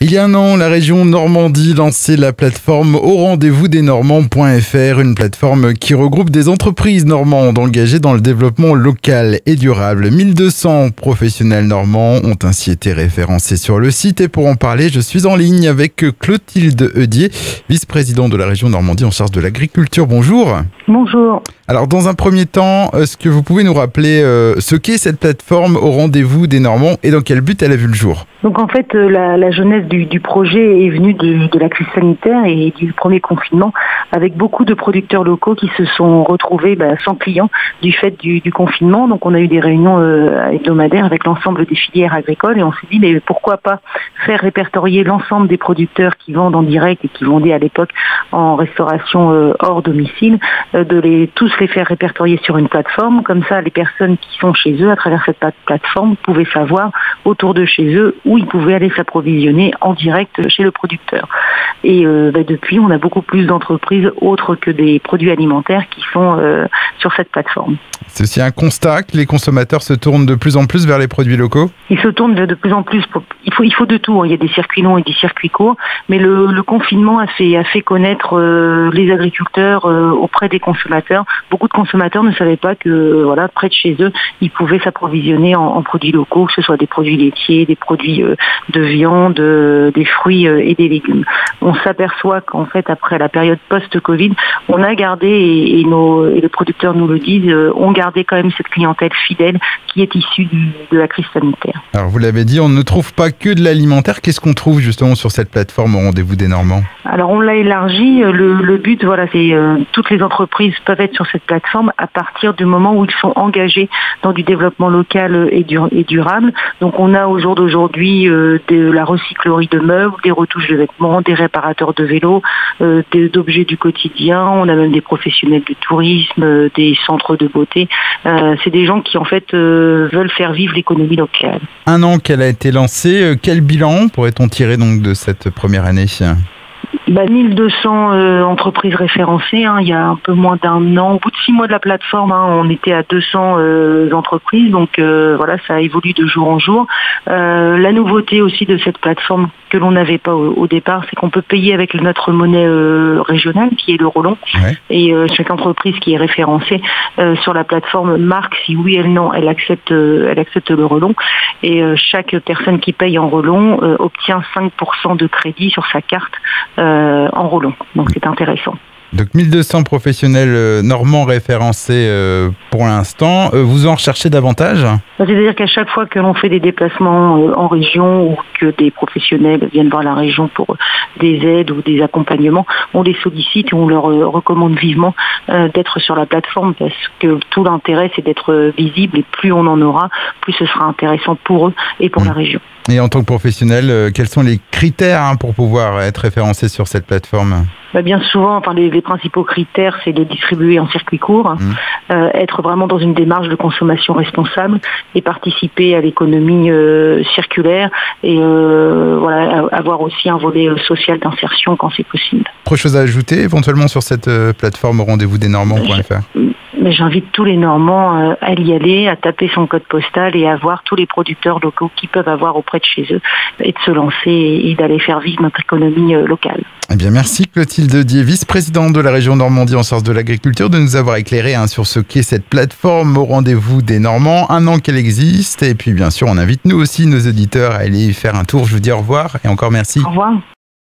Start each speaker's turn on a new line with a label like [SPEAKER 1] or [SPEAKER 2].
[SPEAKER 1] Il y a un an, la région Normandie lançait la plateforme au rendez-vous des Normands.fr, une plateforme qui regroupe des entreprises normandes engagées dans le développement local et durable. 1200 professionnels normands ont ainsi été référencés sur le site et pour en parler, je suis en ligne avec Clotilde Heudier, vice-présidente de la région Normandie en charge de l'agriculture. Bonjour.
[SPEAKER 2] Bonjour.
[SPEAKER 1] Alors dans un premier temps, est-ce que vous pouvez nous rappeler ce qu'est cette plateforme au rendez-vous des Normands et dans quel but elle a vu le jour ?
[SPEAKER 2] Donc en fait, la jeunesse du projet est venue de la crise sanitaire et du premier confinement, avec beaucoup de producteurs locaux qui se sont retrouvés sans clients du fait du confinement. Donc on a eu des réunions hebdomadaires avec l'ensemble des filières agricoles et on s'est dit mais pourquoi pas faire répertorier l'ensemble des producteurs qui vendent en direct et qui vendaient à l'époque en restauration hors domicile, tous les faire répertorier sur une plateforme. Comme ça, les personnes qui sont chez eux, à travers cette plateforme, pouvaient savoir autour de chez eux où ils pouvaient aller s'approvisionner en direct chez le producteur. Et depuis, on a beaucoup plus d'entreprises autres que des produits alimentaires qui sont sur cette plateforme.
[SPEAKER 1] C'est aussi un constat que les consommateurs se tournent de plus en plus vers les produits locaux ?
[SPEAKER 2] Ils se tournent de plus en plus. Il faut de tout. Il y a des circuits longs et des circuits courts. Mais le confinement a fait connaître les agriculteurs auprès des consommateurs. Beaucoup de consommateurs ne savaient pas que près de chez eux, ils pouvaient s'approvisionner en produits locaux, que ce soit des produits laitiers, des produits de viande, des fruits et des légumes. On s'aperçoit qu'en fait, après la période post-Covid, on a gardé, et les producteurs nous le disent, on gardé quand même cette clientèle fidèle qui est issue de la crise sanitaire.
[SPEAKER 1] Alors vous l'avez dit, on ne trouve pas que de l'alimentaire. Qu'est-ce qu'on trouve justement sur cette plateforme au rendez-vous des Normands ?
[SPEAKER 2] Alors on l'a élargi. Le but, c'est toutes les entreprises peuvent être sur cette plateforme à partir du moment où ils sont engagés dans du développement local et durable. Donc on a au jour d'aujourd'hui de la recyclerie de meubles, des retouches de vêtements, des réparateurs de vélos, d'objets du quotidien. On a même des professionnels du tourisme, des centres de beauté. C'est des gens qui en fait veulent faire vivre l'économie locale.
[SPEAKER 1] Un an qu'elle a été lancée, quel bilan pourrait-on tirer donc de cette première année ?
[SPEAKER 2] 1200 entreprises référencées, il y a un peu moins d'un an. Au bout de 6 mois de la plateforme, on était à 200 entreprises, donc ça évolue de jour en jour. La nouveauté aussi de cette plateforme que l'on n'avait pas au départ, c'est qu'on peut payer avec notre monnaie régionale, qui est l'euro long. Ouais. Et chaque entreprise qui est référencée sur la plateforme marque si oui ou non elle accepte l'euro long. Et chaque personne qui paye en relon obtient 5% de crédit sur sa carte en relon. Donc c'est intéressant.
[SPEAKER 1] Donc 1200 professionnels normands référencés pour l'instant. Vous en recherchez davantage ?
[SPEAKER 2] C'est-à-dire qu'à chaque fois que l'on fait des déplacements en région ou que des professionnels viennent voir la région pour des aides ou des accompagnements, on les sollicite et on leur recommande vivement d'être sur la plateforme parce que tout l'intérêt c'est d'être visible et plus on en aura, plus ce sera intéressant pour eux et pour la région.
[SPEAKER 1] Et en tant que professionnel, quels sont les critères pour pouvoir être référencé sur cette plateforme ?
[SPEAKER 2] Bien souvent, les principaux critères, c'est de distribuer en circuit court, être vraiment dans une démarche de consommation responsable et participer à l'économie circulaire et avoir aussi un volet social d'insertion quand c'est possible.
[SPEAKER 1] Autre chose à ajouter éventuellement sur cette plateforme au rendez-vous des Normands.fr ?
[SPEAKER 2] Mais j'invite tous les Normands à y aller, à taper son code postal et à voir tous les producteurs locaux qu'ils peuvent avoir auprès de chez eux et de se lancer et d'aller faire vivre notre économie locale.
[SPEAKER 1] Eh bien, merci Clotilde Heudier, vice-présidente de la région Normandie en charge de l'agriculture, de nous avoir éclairé sur ce qu'est cette plateforme au rendez-vous des Normands. Un an qu'elle existe et puis bien sûr, on invite nous aussi nos auditeurs à aller y faire un tour. Je vous dis au revoir et encore merci.
[SPEAKER 2] Au revoir.